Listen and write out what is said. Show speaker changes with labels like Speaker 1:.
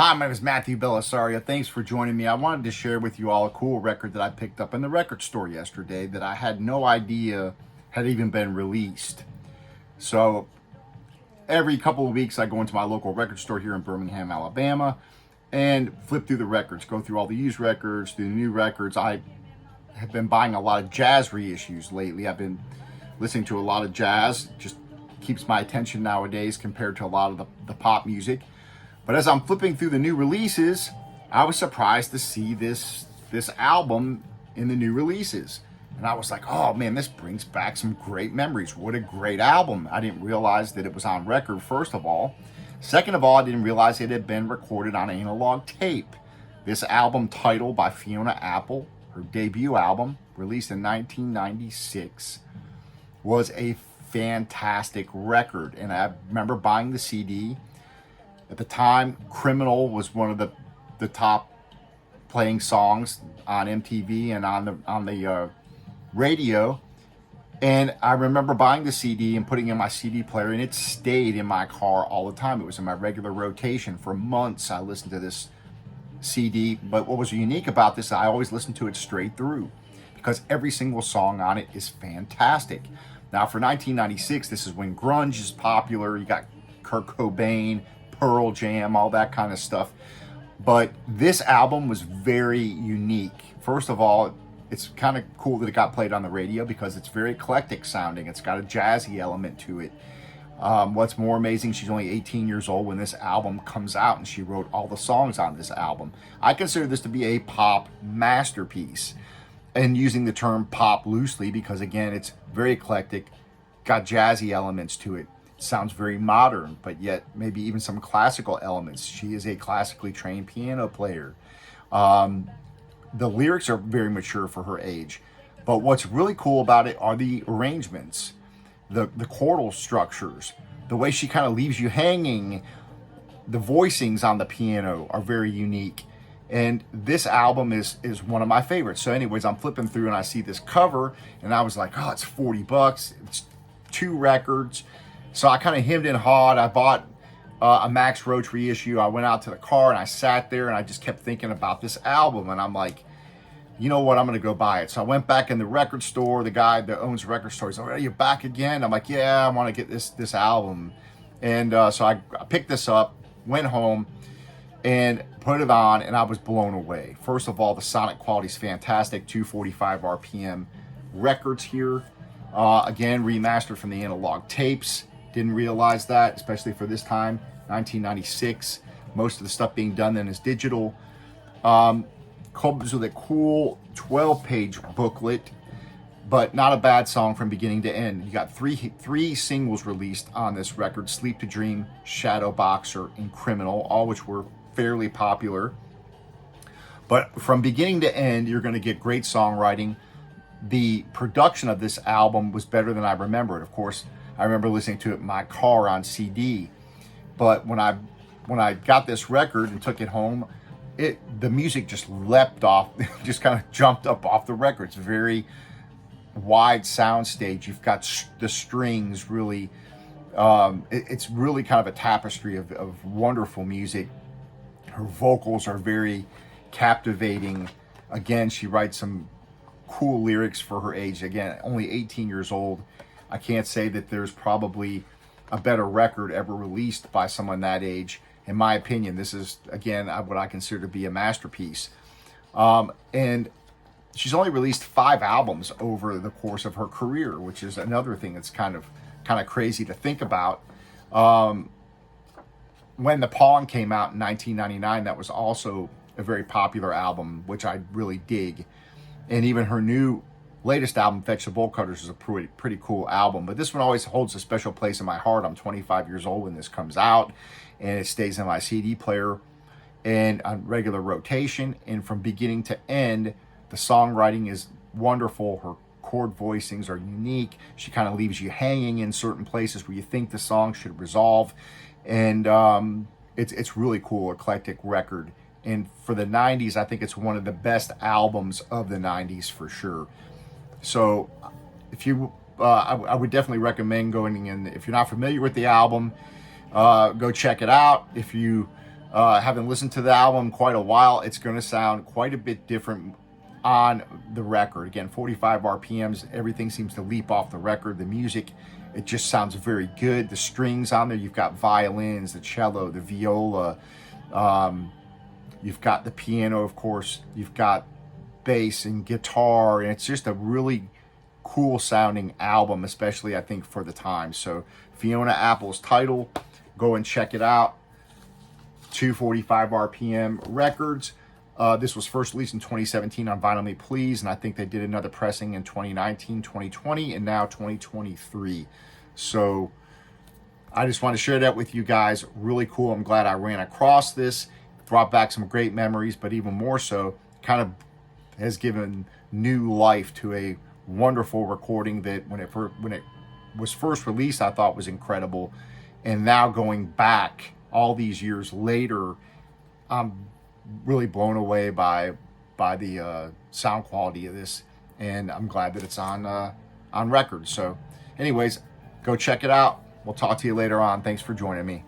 Speaker 1: Hi, my name is Matthew Bellisario. Thanks for joining me. I wanted to share with you all a cool record that I picked up in the record store yesterday that I had no idea had even been released. So every couple of weeks I go into my local record store here in Birmingham, Alabama, and flip through the records, go through all the used records, the new records. I have been buying a lot of jazz reissues lately. I've been listening to a lot of jazz. Just keeps my attention nowadays compared to a lot of the pop music. But as I'm flipping through the new releases, I was surprised to see this album in the new releases. And I was like, oh man, this brings back some great memories. What a great album. I didn't realize that it was on record, first of all. Second of all, I didn't realize it had been recorded on analog tape. This album, titled by Fiona Apple, her debut album, released in 1996, was a fantastic record. And I remember buying the CD. At the time, Criminal was one of the top playing songs on MTV and on the radio. And I remember buying the CD and putting it in my CD player, and it stayed in my car all the time. It was in my regular rotation. For months, I listened to this CD. But what was unique about this, I always listened to it straight through because every single song on it is fantastic. Now, for 1996, this is when grunge is popular. You got Kurt Cobain, Pearl Jam, all that kind of stuff. But this album was very unique. First of all, it's kind of cool that it got played on the radio because it's very eclectic sounding. It's got a jazzy element to it. What's more amazing, she's only 18 years old when this album comes out, and she wrote all the songs on this album. I consider this to be a pop masterpiece, and using the term pop loosely because, again, it's very eclectic, got jazzy elements to it. Sounds very modern, but yet maybe even some classical elements. She is a classically trained piano player. The lyrics are very mature for her age. But what's really cool about it are the arrangements, the chordal structures, the way she kind of leaves you hanging. The voicings on the piano are very unique. And this album is one of my favorites. So anyways, I'm flipping through and I see this cover and I was like, oh, it's $40. It's 2 records. So I kind of hemmed and hawed. I bought a Max Roach reissue. I went out to the car and I sat there and I just kept thinking about this album. And I'm like, you know what? I'm going to go buy it. So I went back in the record store. The guy that owns the record store, he's like, are you back again? I'm like, yeah, I want to get this album. And so I picked this up, went home, and put it on, and I was blown away. First of all, the sonic quality is fantastic. 245 RPM records here. Again, remastered from the analog tapes. Didn't realize that, especially for this time, 1996. Most of the stuff being done then is digital. Comes with a cool 12-page booklet, but not a bad song from beginning to end. You got three singles released on this record: Sleep to Dream, Shadow Boxer, and Criminal, all which were fairly popular. But from beginning to end, you're going to get great songwriting. The production of this album was better than I remembered. Of course, I remember listening to it in my car on CD. But when I got this record and took it home, the music just leapt off, just kind of jumped up off the record. It's a very wide sound stage. You've got the strings really, it's really kind of a tapestry of wonderful music. Her vocals are very captivating. Again, she writes some cool lyrics for her age. Again, only 18 years old. I can't say that there's probably a better record ever released by someone that age. In my opinion, this is, again, what I consider to be a masterpiece. And she's only released 5 albums over the course of her career, which is another thing that's kind of crazy to think about. When The Pawn came out in 1999, that was also a very popular album, which I really dig. And even her latest album, Fetch the Bolt Cutters, is a pretty cool album. But this one always holds a special place in my heart. I'm 25 years old when this comes out, and it stays in my CD player and on regular rotation. And from beginning to end, the songwriting is wonderful. Her chord voicings are unique. She kind of leaves you hanging in certain places where you think the song should resolve. And it's really cool, eclectic record. And for the 90s, I think it's one of the best albums of the 90s for sure. So if you, I would definitely recommend going in. If you're not familiar with the album, go check it out. If you Having listened to the album quite a while, it's going to sound quite a bit different on the record. Again, 45 RPMs, everything seems to leap off the record. The music, it just sounds very good. The strings on there, you've got violins, the cello, the viola, you've got the piano, of course, you've got bass and guitar, and it's just a really cool sounding album, especially I think for the time. So Fiona Apple's Tidal, go and check it out. 245 RPM records. This was first released in 2017 on Vinyl Me Please, and I think they did another pressing in 2019, 2020, and now 2023. So I just want to share that with you guys. Really cool. I'm glad I ran across this. Brought back some great memories, but even more so, kind of has given new life to a wonderful recording that when it was first released, I thought was incredible. And now going back all these years later, I'm really blown away by the sound quality of this, and I'm glad that it's on record. So anyways, go check it out. We'll talk to you later on. Thanks for joining me.